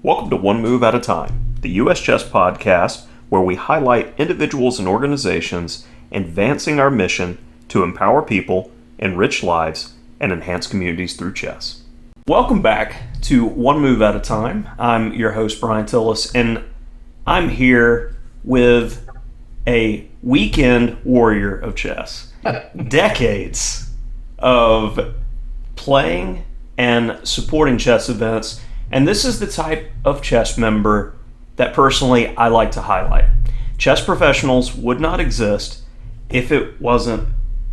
Welcome to One Move at a Time, the U.S. Chess Podcast, where we highlight individuals and organizations advancing our mission to empower people, enrich lives, and enhance communities through chess. Welcome back to One Move at a Time. I'm your host, Bryan Tillis, and I'm here with a weekend warrior of chess. Decades of playing and supporting chess events. And this is the type of chess member that personally I like to highlight. Chess professionals would not exist if it wasn't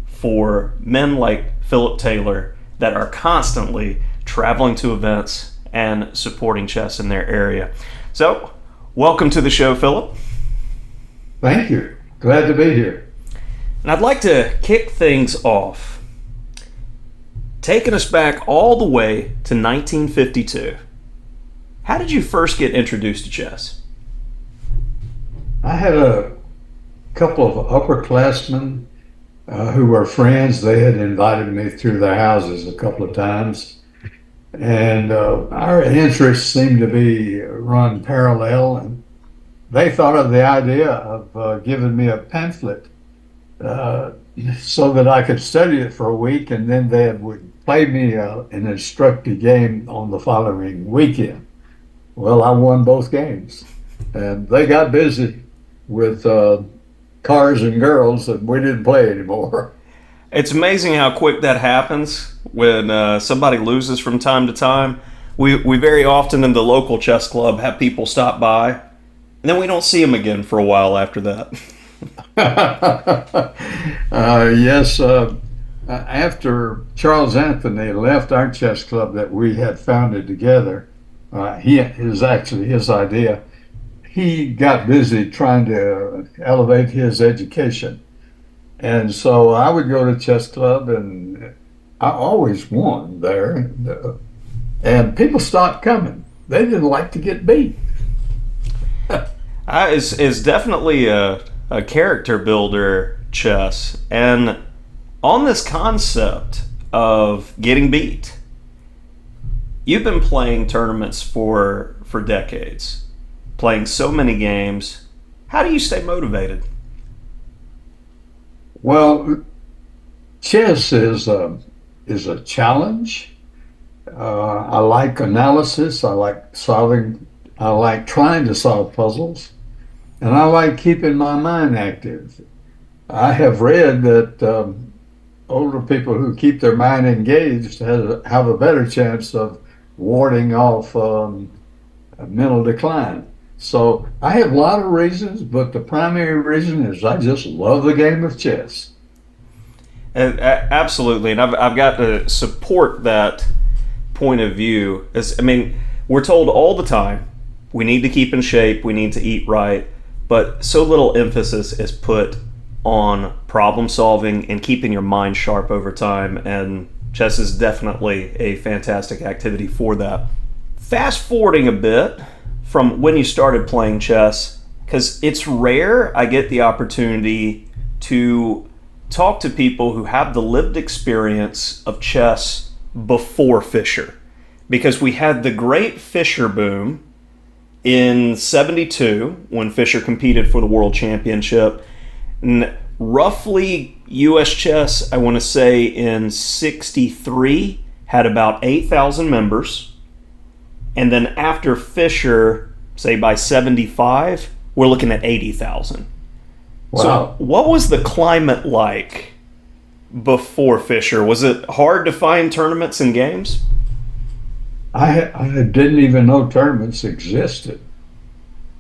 for men like Phillip Taylor that are constantly traveling to events and supporting chess in their area. So, welcome to the show, Phillip. Thank you. Glad to be here. And I'd like to kick things off, taking us back all the way to 1952. How did you first get introduced to chess? I had a couple of upperclassmen who were friends. They had invited me through their houses a couple of times. And our interests seemed to be run parallel. And they thought of the idea of giving me a pamphlet so that I could study it for a week, and then they would play me an instructive game on the following weekend. Well, I won both games, and they got busy with cars and girls, and we didn't play anymore. It's amazing how quick that happens when somebody loses from time to time. We very often in the local chess club have people stop by, and then we don't see them again for a while after that. Yes, after Charles Anthony left our chess club that we had founded together, his idea. He got busy trying to elevate his education. And so I would go to chess club, and I always won there. And people stopped coming. They didn't like to get beat. It's definitely a character builder, chess. And on this concept of getting beat, you've been playing tournaments for decades, playing so many games. How do you stay motivated? Well, chess is a challenge. I like analysis. I like solving. I like trying to solve puzzles, and I like keeping my mind active. I have read that older people who keep their mind engaged have a better chance of warding off mental decline. So I have a lot of reasons, but the primary reason is I just love the game of chess. Absolutely, and I've got to support that point of view. We're told all the time we need to keep in shape, we need to eat right, but so little emphasis is put on problem solving and keeping your mind sharp over time, and chess is definitely a fantastic activity for that. Fast forwarding a bit from when you started playing chess, because it's rare I get the opportunity to talk to people who have the lived experience of chess before Fischer, because we had the great Fischer boom in '72 when Fischer competed for the World Championship. And roughly U.S. chess, I want to say in '63, had about 8,000 members. And then after Fischer, say by '75, we're looking at 80,000. Wow. So what was the climate like before Fischer? Was it hard to find tournaments and games? I didn't even know tournaments existed.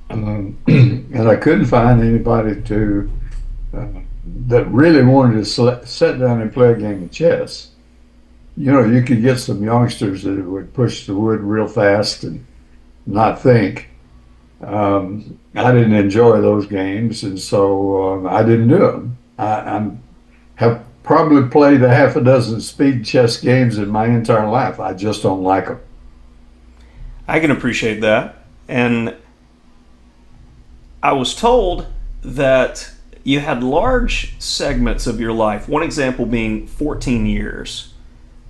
And I couldn't find anybody that really wanted to sit down and play a game of chess. You know, you could get some youngsters that would push the wood real fast and not think. I didn't enjoy those games, and so I didn't do them. I have probably played a half a dozen speed chess games in my entire life. I just don't like them. I can appreciate that. And I was told that you had large segments of your life, one example being 14 years,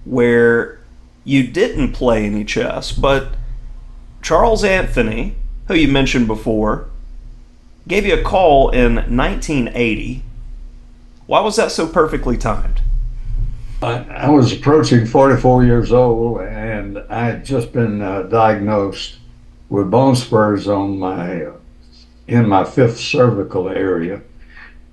where you didn't play any chess, but Charles Anthony, who you mentioned before, gave you a call in 1980. Why was that so perfectly timed? I was approaching 44 years old, and I had just been diagnosed with bone spurs on my in my fifth cervical area.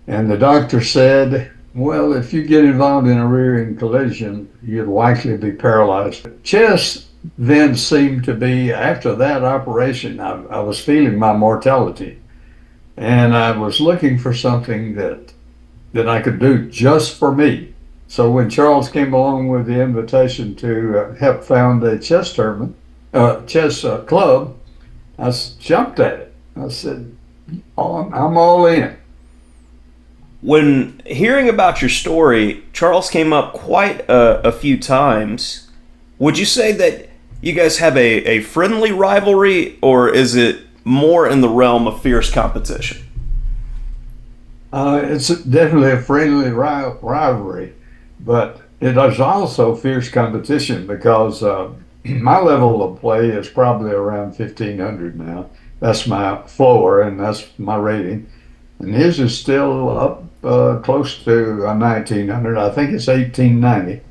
And the doctor said, well, if you get involved in a rear-end collision, you'd likely be paralyzed. Chess then seemed to be, after that operation, I was feeling my mortality. And I was looking for something that I could do just for me. So when Charles came along with the invitation to help found a chess tournament, chess club, I jumped at it. I said, oh, I'm all in. When hearing about your story, Charles came up quite a few times. Would you say that you guys have a friendly rivalry, or is it more in the realm of fierce competition? It's definitely a friendly rivalry, but it is also fierce competition because my level of play is probably around 1,500 now. That's my floor and that's my rating. And his is still up close to 1,900. I think it's 1,890.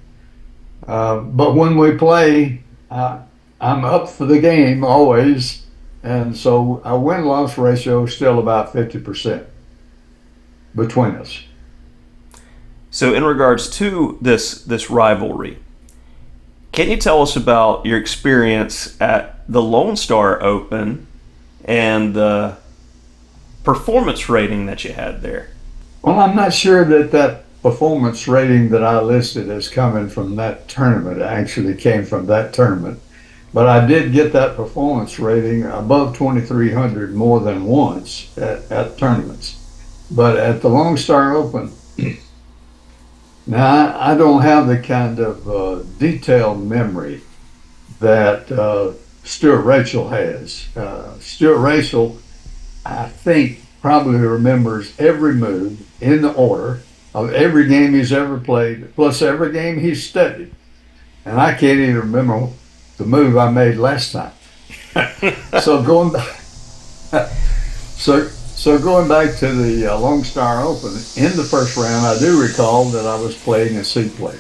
But when we play, I'm up for the game always. And so our win-loss ratio is still about 50% between us. So in regards to this rivalry, can you tell us about your experience at the Lone Star Open and the performance rating that you had there? Well, I'm not sure that performance rating that I listed as coming from that tournament actually came from that tournament. But I did get that performance rating above 2,300 more than once at tournaments. But at the Lone Star Open, now I don't have the kind of detailed memory that Stuart Rachels has. Stuart Rachels, I think, probably remembers every move in the order of every game he's ever played, plus every game he's studied. And I can't even remember the move I made last time. So going back, so going back to the Lone Star Open, in the first round, I do recall that I was playing a C player,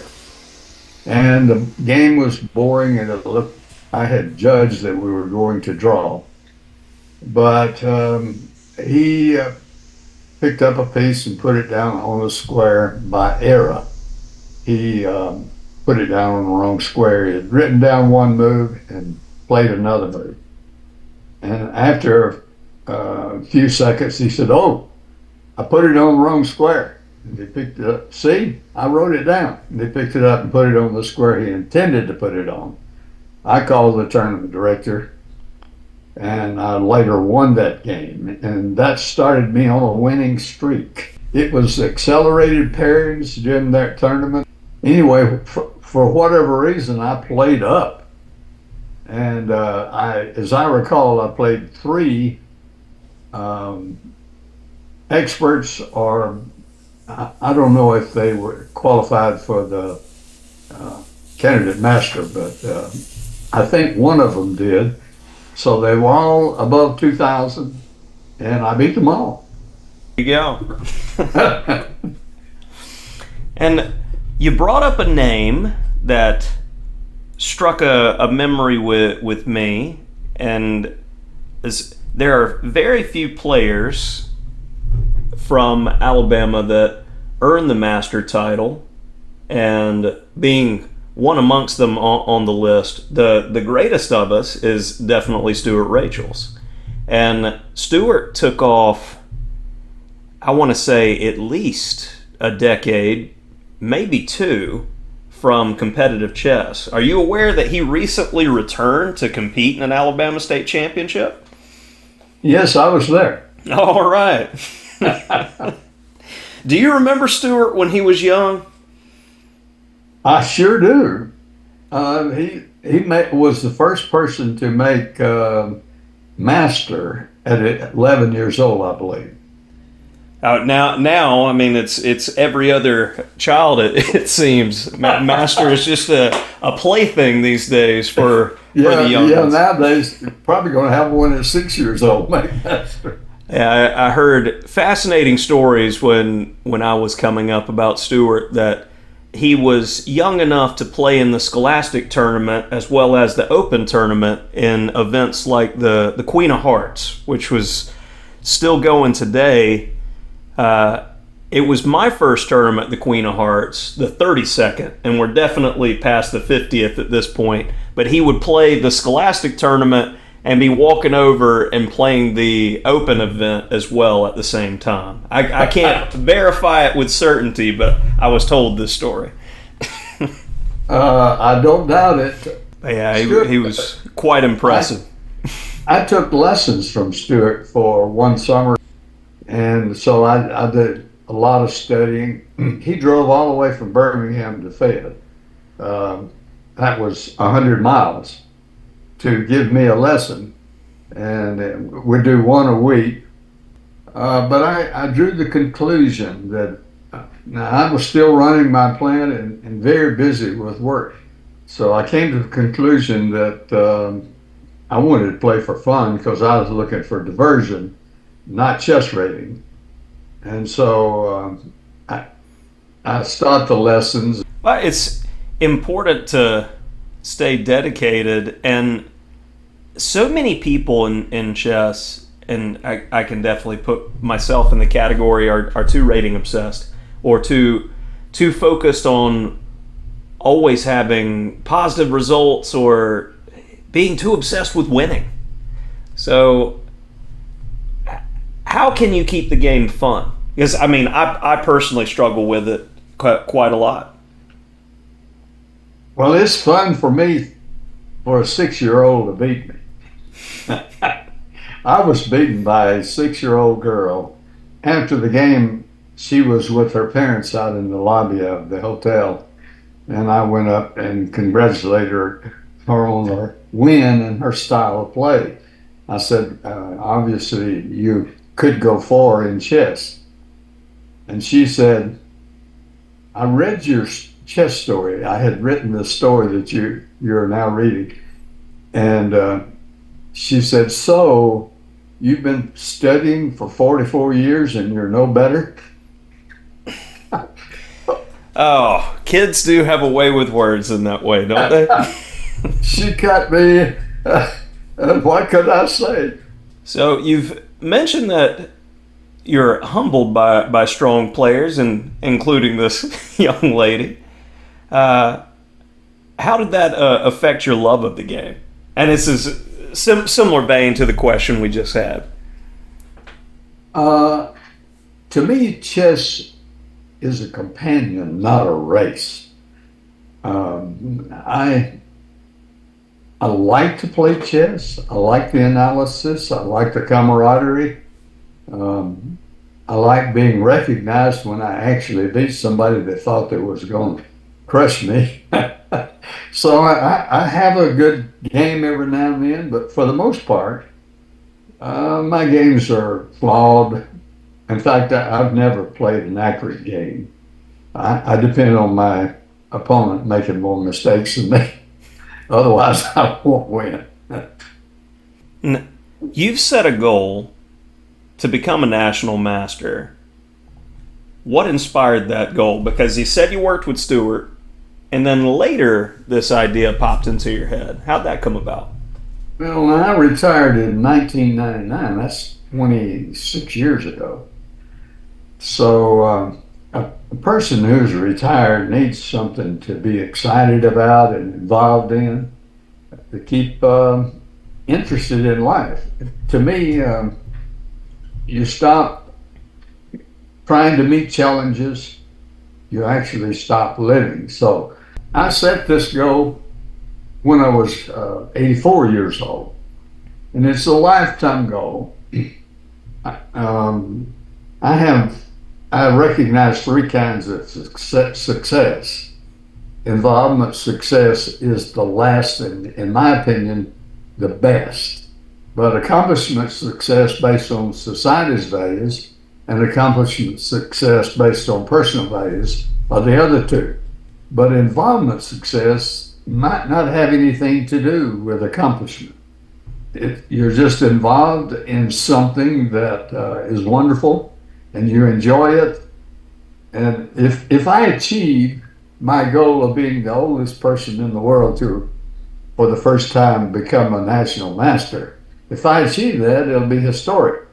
and the game was boring, and it looked, I had judged that we were going to draw, but he picked up a piece and put it down on the square by error. He put it down on the wrong square. He had written down one move and played another move. And after a few seconds, he said, oh, I put it on the wrong square. And he picked it up. See, I wrote it down. And they picked it up and put it on the square he intended to put it on. I called the tournament director, and I later won that game. And that started me on a winning streak. It was accelerated pairings during that tournament. Anyway, for whatever reason, I played up. And as I recall, I played three experts, or I don't know if they were qualified for the candidate master, but I think one of them did. So they were all above 2,000, and I beat them all. There you go. And you brought up a name that struck a memory with me, and there are very few players from Alabama that earn the master title, and being one amongst them on the list, the greatest of us is definitely Stuart Rachels. And Stuart took off, I want to say, at least a decade, maybe two, from competitive chess. Are you aware that he recently returned to compete in an Alabama state championship? Yes, I was there. All right. Do you remember Stuart when he was young? I sure do. Was the first person to make master at 11 years old, I believe. Now, I mean, it's every other child. It seems master is just a plaything these days for the young ones. Nowadays you're probably going to have one at 6 years old, maybe. Yeah, I heard fascinating stories when I was coming up about Stuart, that he was young enough to play in the Scholastic tournament as well as the Open tournament in events like the Queen of Hearts, which was still going today. It was my first tournament, the Queen of Hearts, the 32nd, and we're definitely past the 50th at this point. But he would play the Scholastic tournament and be walking over and playing the Open event as well at the same time. I can't verify it with certainty, but I was told this story. I don't doubt it. Yeah, he was quite impressive. I took lessons from Stuart for one summer, and so I did a lot of studying. He drove all the way from Birmingham to Fayette. That was 100 miles to give me a lesson, and we'd do one a week. But I drew the conclusion that now I was still running my plant and very busy with work. So I came to the conclusion that I wanted to play for fun because I was looking for diversion, not chess rating. And so I start the lessons. Well, it's important to stay dedicated, and so many people in chess, and I can definitely put myself in the category, are too rating obsessed or too focused on always having positive results or being too obsessed with winning. So how can you keep the game fun? Because I mean, I personally struggle with it quite a lot. Well, it's fun for me for a 6-year-old to beat me. I was beaten by a 6-year-old girl. After the game, she was with her parents out in the lobby of the hotel, and I went up and congratulated her on her win and her style of play. I said, obviously you could go far in chess. And she said, I read your chess story. I had written the story that you're now reading. And she said, so you've been studying for 44 years and you're no better? Oh, kids do have a way with words in that way, don't they? She cut me. What could I say? So you've mentioned that you're humbled by strong players, and including this young lady. How did that affect your love of the game? And this is similar vein to the question we just had. To me, chess is a companion, not a race. I like to play chess. I like the analysis. I like the camaraderie. I like being recognized when I actually beat somebody that thought they was going to crush me. So I have a good game every now and then, but for the most part, my games are flawed. In fact, I've never played an accurate game. I depend on my opponent making more mistakes than me. Otherwise, I won't win. You've set a goal to become a national master. What inspired that goal? Because you said you worked with Stuart, and then later this idea popped into your head. How'd that come about? Well, when I retired in 1999, that's 26 years ago. So a person who's retired needs something to be excited about and involved in, to keep interested in life. To me, you stop trying to meet challenges, you actually stop living. So I set this goal when I was 84 years old, and it's a lifetime goal. I recognize 3 kinds of success. Involvement success is the last and, in my opinion, the best. But accomplishment success based on society's values and accomplishment success based on personal values are the other two. But involvement success might not have anything to do with accomplishment. You're just involved in something that is wonderful and you enjoy it. And if I achieve my goal of being the oldest person in the world to, for the first time, become a national master, if I achieve that, it'll be historic.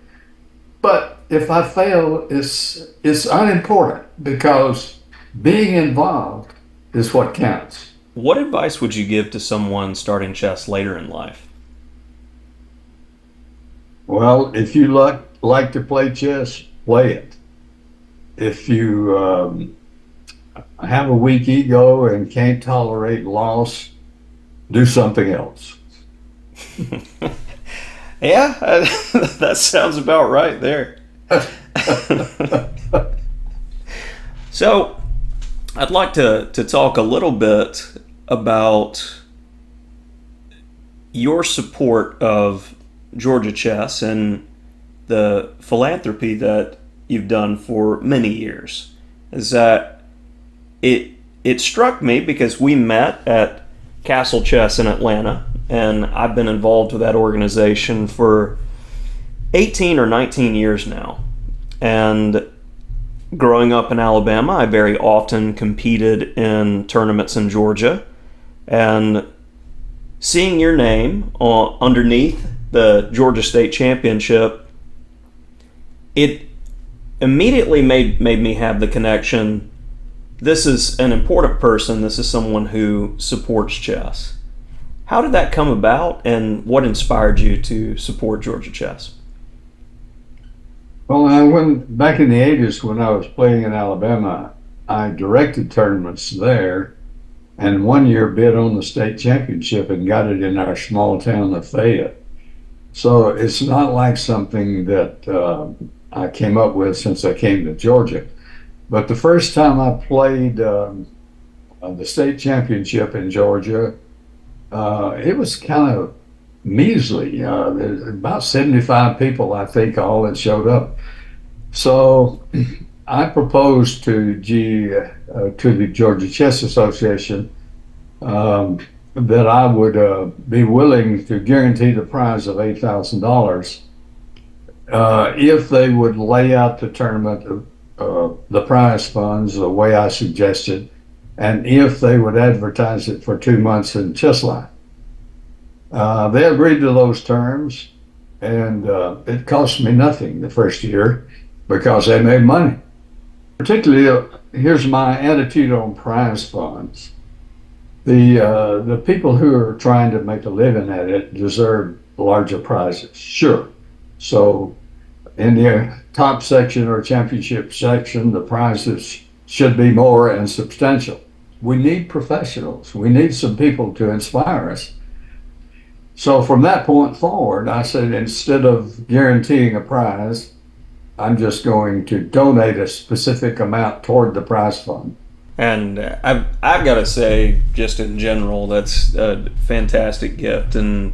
But if I fail, it's unimportant because being involved is what counts. What advice would you give to someone starting chess later in life? Well, if you like to play chess, play it. If you have a weak ego and can't tolerate loss, do something else. Yeah, that sounds about right there. So, I'd like to talk a little bit about your support of Georgia chess and the philanthropy that you've done for many years. Is that it struck me because we met at Castle Chess in Atlanta, and I've been involved with that organization for 18 or 19 years now. And growing up in Alabama, I very often competed in tournaments in Georgia, and seeing your name underneath the Georgia State Championship, it immediately made me have the connection. This is an important person. This is someone who supports chess. How did that come about, and what inspired you to support Georgia chess? Well, I went back in the 80s when I was playing in Alabama. I directed tournaments there, and one year bid on the state championship and got it in our small town of Fayette. So it's not like something that I came up with since I came to Georgia. But the first time I played the state championship in Georgia, it was kind of measly. There's about 75 people, I think, all that showed up. So I proposed to the Georgia Chess Association that I would be willing to guarantee the prize of $8,000 if they would lay out the tournament, the prize funds the way I suggested, and if they would advertise it for 2 months in Chessline. They agreed to those terms, and it cost me nothing the first year because they made money. Particularly, here's my attitude on prize funds. The people who are trying to make a living at it deserve larger prizes, sure. So in the top section or championship section, the prizes should be more and substantial. We need professionals. We need some people to inspire us. So from that point forward, I said, instead of guaranteeing a prize, I'm just going to donate a specific amount toward the prize fund. And I've got to say, just in general, that's a fantastic gift, and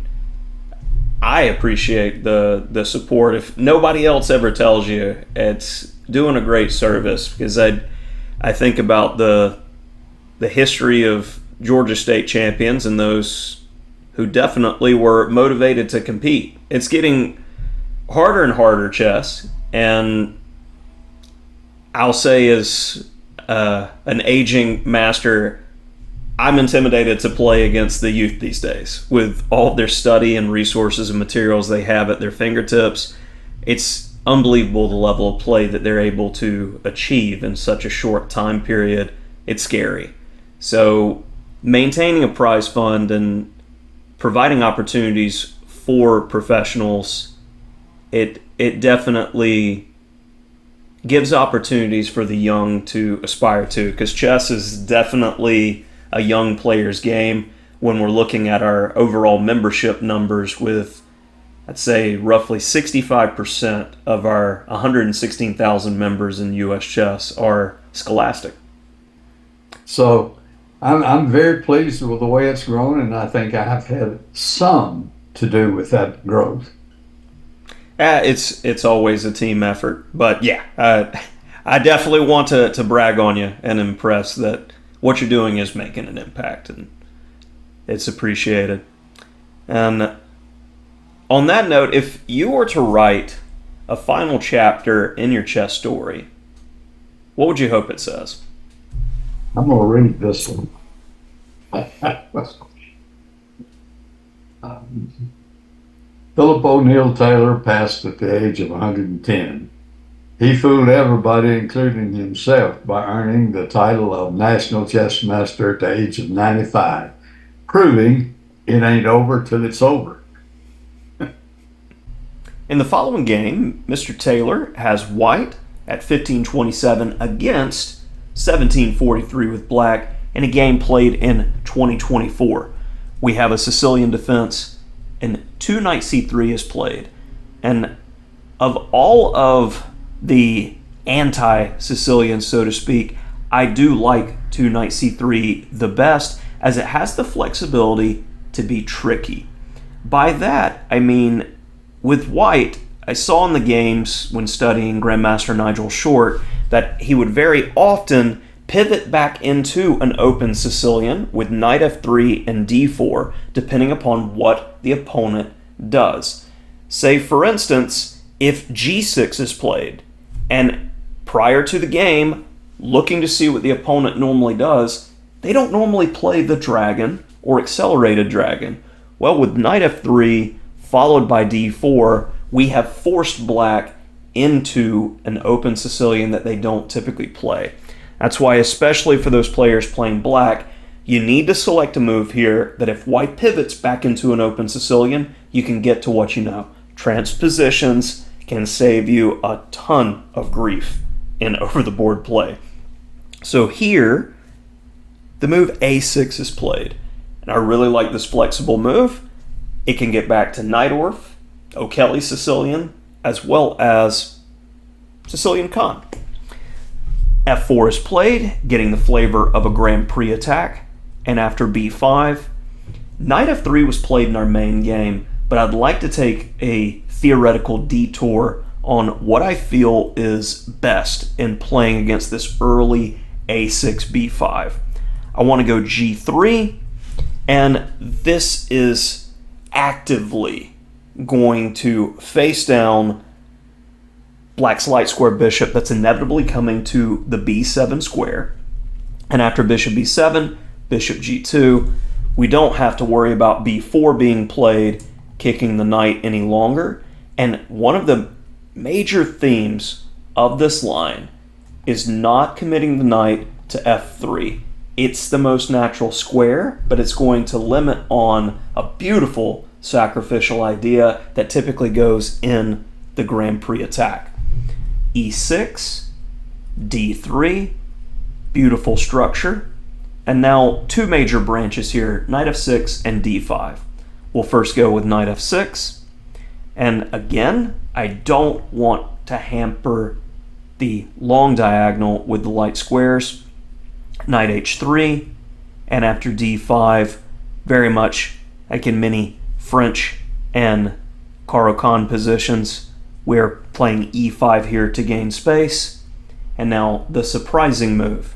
I appreciate the support. If nobody else ever tells you, it's doing a great service, because I think about the history of Georgia State champions and those who definitely were motivated to compete. It's getting harder and harder, chess, and I'll say as an aging master, I'm intimidated to play against the youth these days with all their study and resources and materials they have at their fingertips. It's unbelievable the level of play that they're able to achieve in such a short time period. It's scary. So maintaining a prize fund and providing opportunities for professionals, it definitely gives opportunities for the young to aspire to, because chess is definitely a young player's game when we're looking at our overall membership numbers, with, I'd say, roughly 65% of our 116,000 members in U.S. chess are scholastic. So I'm very pleased with the way it's grown, and I think I have had some to do with that growth. It's always a team effort. But yeah, I definitely want to brag on you and impress that what you're doing is making an impact, and it's appreciated. And on that note, if you were to write a final chapter in your chess story, what would you hope it says? I'm going to read this one. Philip O'Neill Taylor passed at the age of 110. He fooled everybody, including himself, by earning the title of National Chess Master at the age of 95, proving it ain't over till it's over. In the following game, Mr. Taylor has white at 1527 against 1743 with black in a game played in 2024. We have a Sicilian defense and 2 knight c3 is played. And of all of the anti-Sicilian, so to speak, I do like 2 knight c3 the best, as it has the flexibility to be tricky. By that, I mean, with white, I saw in the games when studying Grandmaster Nigel Short that he would very often pivot back into an open Sicilian with knight f3 and d4, depending upon what the opponent does. Say, for instance, if g6 is played, and prior to the game, looking to see what the opponent normally does, they don't normally play the dragon or accelerated dragon. Well, with knight f3 followed by d4, we have forced black into an open Sicilian that they don't typically play. That's why, especially for those players playing black, you need to select a move here that if white pivots back into an open Sicilian, you can get to what you know. Transpositions can save you a ton of grief in over-the-board play. So here, the move a6 is played. And I really like this flexible move. It can get back to Najdorf, O'Kelly Sicilian, as well as Sicilian Khan. f4 is played, getting the flavor of a Grand Prix attack. And after b5, knight f3 was played in our main game, but I'd like to take a theoretical detour on what I feel is best in playing against this early a6, b5. I want to go g3, and this is actively going to face down black's light square bishop that's inevitably coming to the b7 square. And after bishop b7, bishop g2, we don't have to worry about b4 being played, kicking the knight any longer. And one of the major themes of this line is not committing the knight to f3. It's the most natural square, but it's going to limit on a beautiful sacrificial idea that typically goes in the Grand Prix attack. e6, d3, beautiful structure. And now 2 major branches here, knight f6 and d5. We'll first go with knight f6. And again, I don't want to hamper the long diagonal with the light squares. Knight h3, and after d5, very much like in many French and Caro-Kann positions, we're playing e5 here to gain space. And now the surprising move.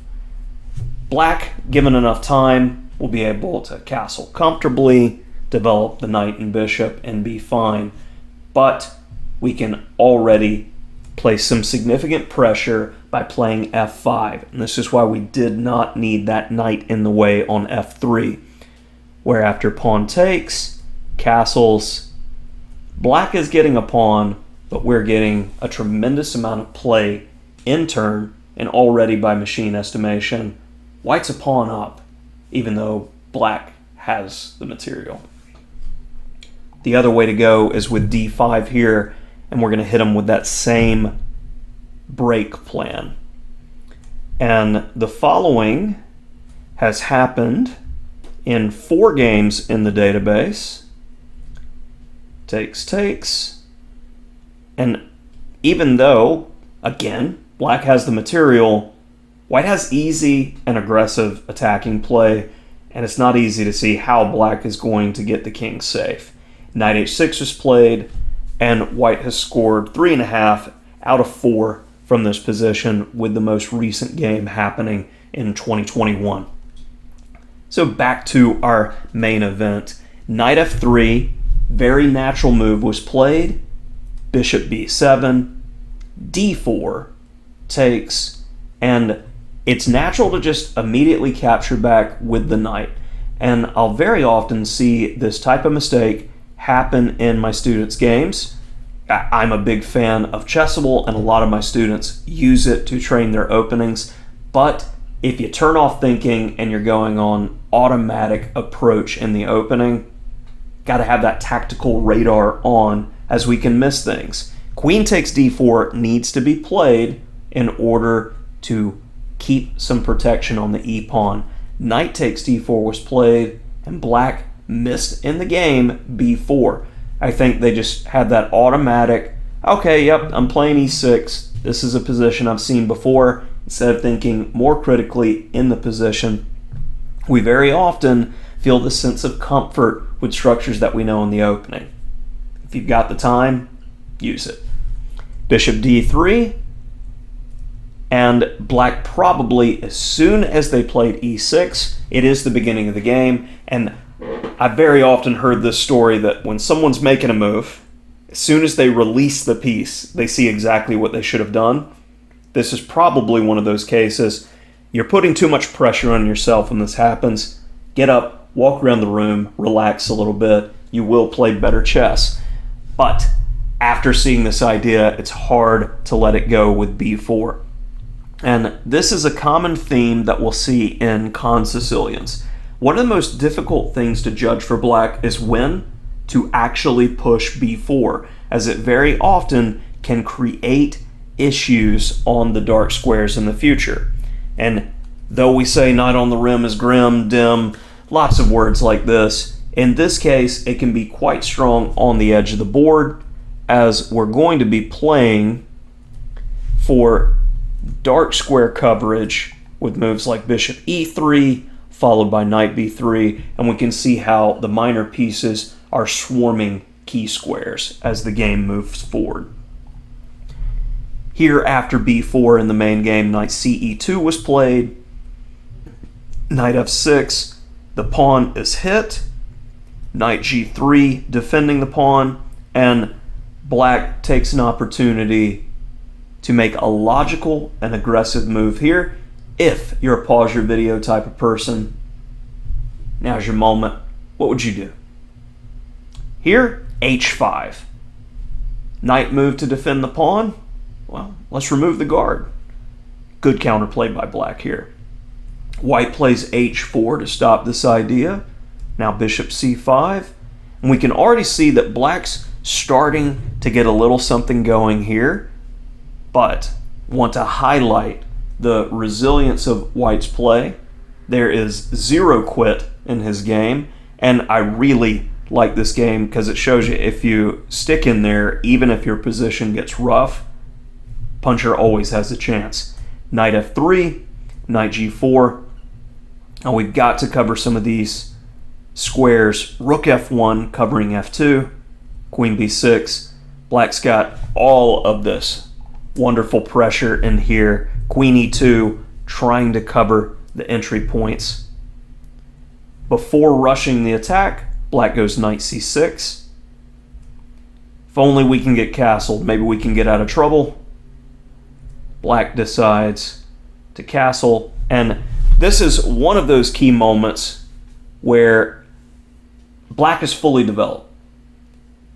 Black, given enough time, will be able to castle comfortably, develop the knight and bishop, and be fine. But we can already place some significant pressure by playing f5. And this is why we did not need that knight in the way on f3. Where after pawn takes, castles, black is getting a pawn, but we're getting a tremendous amount of play in turn, and already by machine estimation, white's a pawn up, even though black has the material. The other way to go is with d5 here, and we're going to hit him with that same break plan. And the following has happened in 4 games in the database. Takes. And even though, again, black has the material, white has easy and aggressive attacking play, and it's not easy to see how black is going to get the king safe. Knight h6 is played, and white has scored 3.5 out of 4 from this position, with the most recent game happening in 2021. So back to our main event. Knight f3, very natural move was played. Bishop b7, d4 takes, and it's natural to just immediately capture back with the knight. And I'll very often see this type of mistake happen in my students' games. I'm a big fan of Chessable, and a lot of my students use it to train their openings. But if you turn off thinking and you're going on automatic approach in the opening, got to have that tactical radar on, as we can miss things. Queen takes d4 needs to be played in order to keep some protection on the e-pawn. Knight takes d4 was played, and black missed in the game b4. I think they just had that automatic, okay, yep, I'm playing e6. This is a position I've seen before. Instead of thinking more critically in the position, we very often feel the sense of comfort with structures that we know in the opening. If you've got the time, use it. Bishop d3, and black probably, as soon as they played e6, it is the beginning of the game, and I've very often heard this story that when someone's making a move, as soon as they release the piece, they see exactly what they should have done. This is probably one of those cases. You're putting too much pressure on yourself when this happens. Get up, walk around the room, relax a little bit. You will play better chess. But after seeing this idea, it's hard to let it go with b4. And this is a common theme that we'll see in Con Sicilians. One of the most difficult things to judge for black is when to actually push b4, as it very often can create issues on the dark squares in the future. And though we say knight on the rim is grim, dim, lots of words like this, in this case it can be quite strong on the edge of the board, as we're going to be playing for dark square coverage with moves like bishop e3 followed by knight b3, and we can see how the minor pieces are swarming key squares as the game moves forward. Here after b4 in the main game, knight ce2 was played, knight f6, the pawn is hit, knight g3 defending the pawn, and black takes an opportunity to make a logical and aggressive move here. If you're a pause your video type of person, now's your moment. What would you do? Here, h5. Knight move to defend the pawn. Well, let's remove the guard. Good counterplay by black here. White plays h4 to stop this idea. Now bishop c5. And we can already see that black's starting to get a little something going here, but want to highlight the resilience of white's play. There is zero quit in his game, and I really like this game because it shows you if you stick in there, even if your position gets rough, puncher always has a chance. Knight f3, knight g4. Now we've got to cover some of these squares. Rook f1 covering f2, queen b6. Black's got all of this wonderful pressure in here. Queen e2 trying to cover the entry points. Before rushing the attack, black goes knight c6. If only we can get castled, maybe we can get out of trouble. Black decides to castle, and this is one of those key moments where black is fully developed.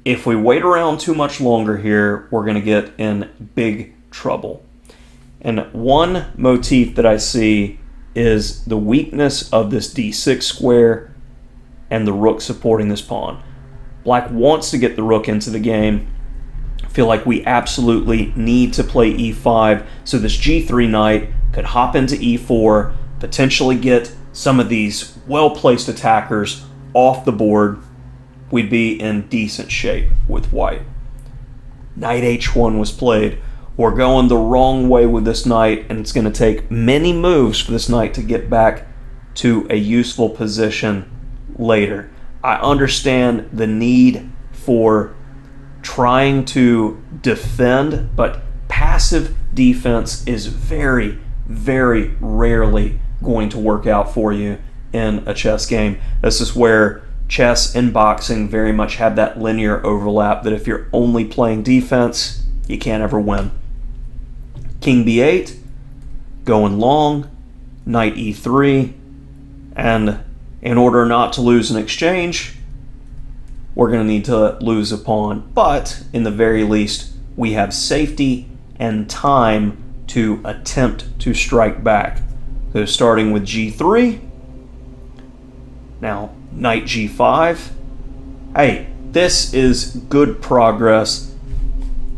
If we wait around too much longer here, we're going to get in big trouble. And one motif that I see is the weakness of this d6 square and the rook supporting this pawn. Black wants to get the rook into the game. I feel like we absolutely need to play e5 so this g3 knight could hop into e4, potentially get some of these well-placed attackers off the board. We'd be in decent shape with white. Knight h1 was played. We're going the wrong way with this knight, and it's going to take many moves for this knight to get back to a useful position later. I understand the need for trying to defend, but passive defense is very, very rarely going to work out for you in a chess game. This is where chess and boxing very much have that linear overlap, that if you're only playing defense, you can't ever win. King b8, going long, knight e3, and in order not to lose an exchange, we're going to need to lose a pawn. But in the very least, we have safety and time to attempt to strike back. So starting with g3, now knight g5. Hey, this is good progress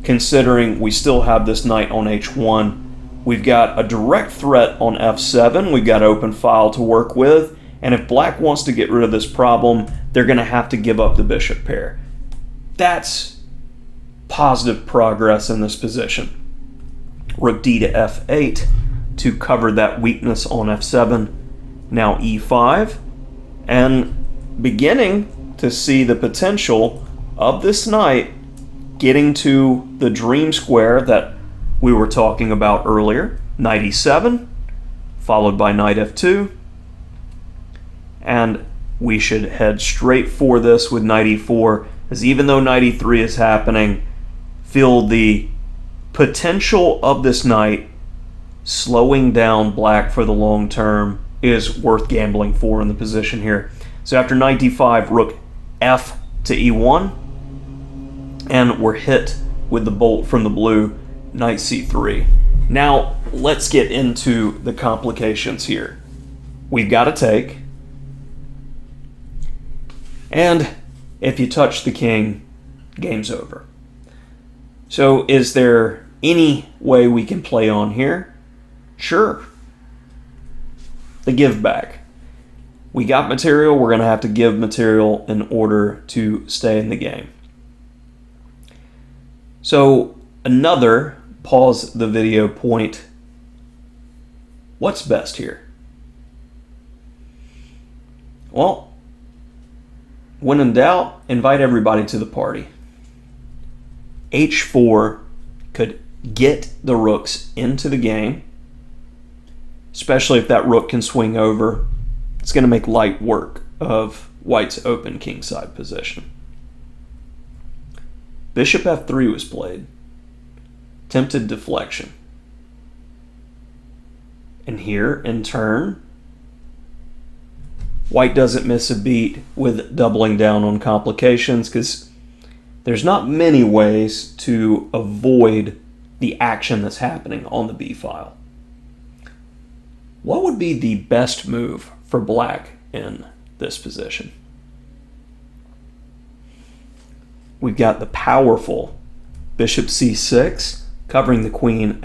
considering we still have this knight on h1. We've got a direct threat on f7. We've got open file to work with. And if black wants to get rid of this problem, they're going to have to give up the bishop pair. That's positive progress in this position. Rook d to f8 to cover that weakness on f7. Now e5. And beginning to see the potential of this knight getting to the dream square that we were talking about earlier. Knight e7, followed by knight f2. And we should head straight for this with knight e4, as even though knight e3 is happening, feel the potential of this knight slowing down black for the long term is worth gambling for in the position here. So after knight d5, rook f to e1, and we're hit with the bolt from the blue, knight c3. Now let's get into the complications here. We've got to take, and if you touch the king, game's over. So is there any way we can play on here? Sure. The give back. We got material, we're going to have to give material in order to stay in the game. So another pause the video point. What's best here? Well, when in doubt, invite everybody to the party. h4 could get the rooks into the game, especially if that rook can swing over. It's going to make light work of white's open kingside position. Bishop f3 was played. Tempted deflection. And here, in turn, white doesn't miss a beat with doubling down on complications, because there's not many ways to avoid the action that's happening on the b file. What would be the best move for black in this position? We've got the powerful bishop c6 covering the queen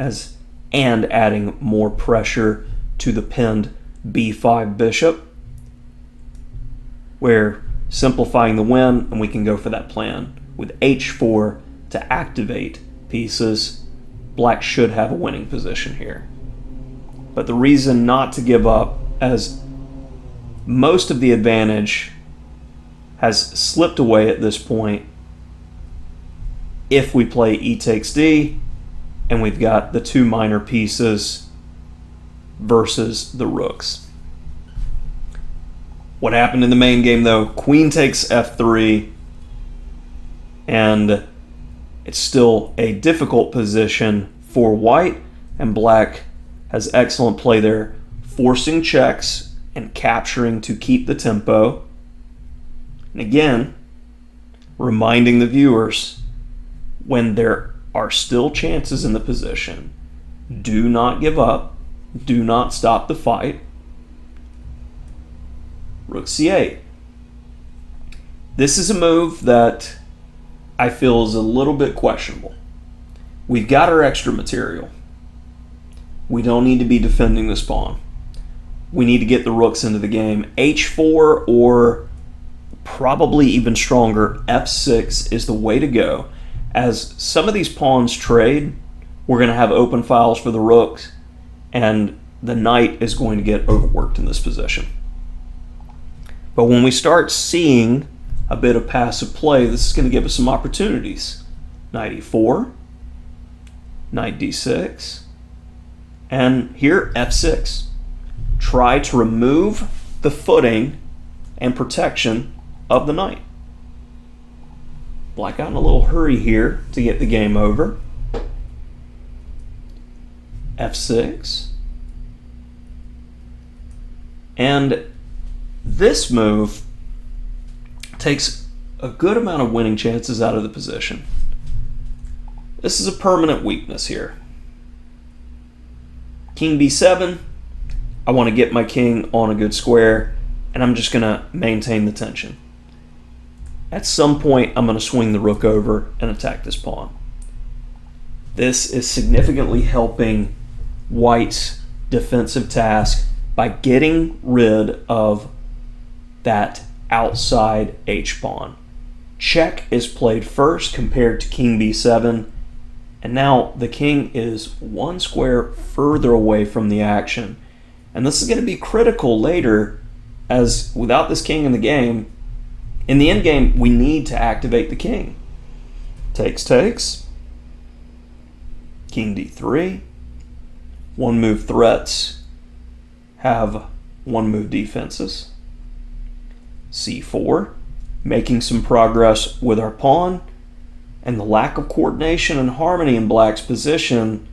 and adding more pressure to the pinned b5 bishop. We're simplifying the win, and we can go for that plan with h4 to activate pieces. Black should have a winning position here. But the reason not to give up, as most of the advantage has slipped away at this point, if we play e takes d, and we've got the two minor pieces versus the rooks. What happened in the main game though? Queen takes f3, and it's still a difficult position for white, and black has excellent play there, forcing checks and capturing to keep the tempo. And again, reminding the viewers, when there are still chances in the position, do not give up, do not stop the fight. Rook c8. This is a move that I feel is a little bit questionable. We've got our extra material. We don't need to be defending this pawn. We need to get the rooks into the game. h4, or probably even stronger, f6 is the way to go. As some of these pawns trade, we're going to have open files for the rooks, and the knight is going to get overworked in this position. But when we start seeing a bit of passive play, this is going to give us some opportunities. knight e4, knight d6, and here f6. Try to remove the footing and protection of the knight. Black got in a little hurry here to get the game over. f6. And this move takes a good amount of winning chances out of the position. This is a permanent weakness here. King b7. I want to get my king on a good square, and I'm just going to maintain the tension. At some point, I'm going to swing the rook over and attack this pawn. This is significantly helping White's defensive task by getting rid of that outside h-pawn. Check is played first compared to king b7, and now the king is one square further away from the action. And this is going to be critical later, as without this king in the game, in the endgame, we need to activate the king. Takes. King d3. One move threats have one move defenses. c4, making some progress with our pawn, and the lack of coordination and harmony in Black's position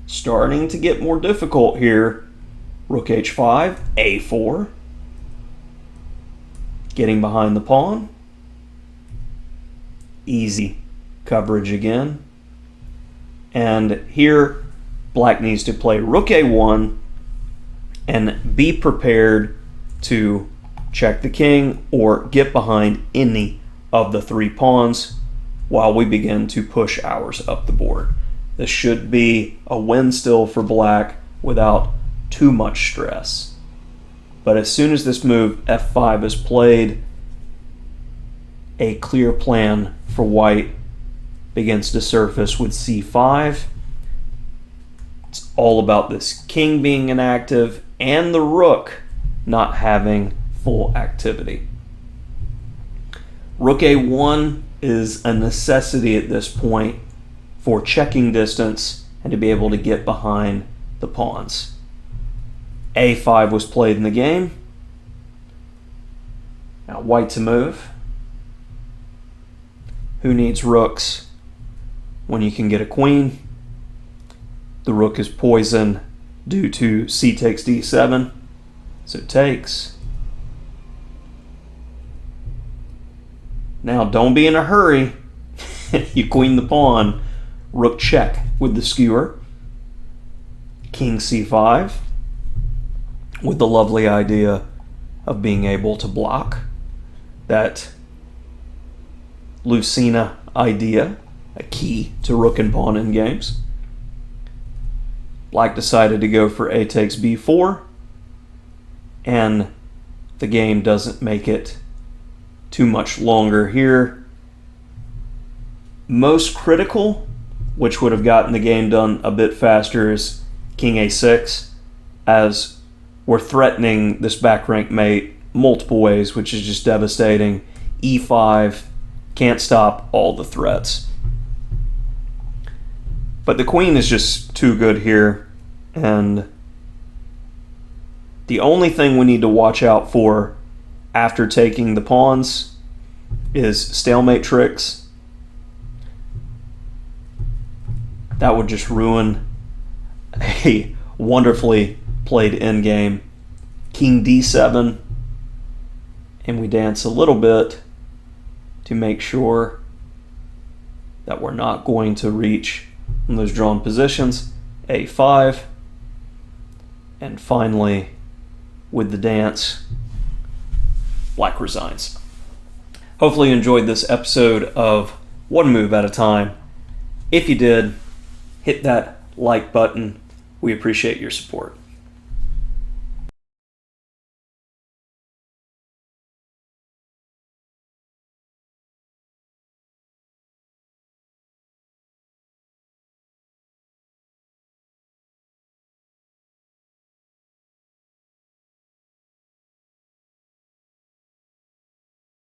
starting to get more difficult here. Rook h5, a4, getting behind the pawn. Easy coverage again. And here, Black needs to play rook a1 and be prepared to check the king or get behind any of the three pawns while we begin to push ours up the board. This should be a win still for Black without too much stress. But as soon as this move f5 is played, a clear plan for White begins to surface with c5. It's all about this king being inactive and the rook not having full activity. Rook a1 is a necessity at this point for checking distance and to be able to get behind the pawns. a5 was played in the game. Now White to move. Who needs rooks when you can get a queen? The rook is poisoned due to c takes d7, so it takes. Now don't be in a hurry. You queen the pawn. Rook check with the skewer. King c5 with the lovely idea of being able to block. That Lucina idea, a key to rook and pawn in games. Black decided to go for a takes b4, and the game doesn't make it too much longer here. Most critical, which would have gotten the game done a bit faster, is king a6, as we're threatening this back rank mate multiple ways, which is just devastating. e5 can't stop all the threats. But the queen is just too good here, and the only thing we need to watch out for after taking the pawns is stalemate tricks. That would just ruin a wonderfully played endgame. King d7, and we dance a little bit to make sure that we're not going to reach in those drawn positions. a5, and finally, with the dance, Black resigns. Hopefully you enjoyed this episode of One Move at a Time. If you did, hit that like button. We appreciate your support.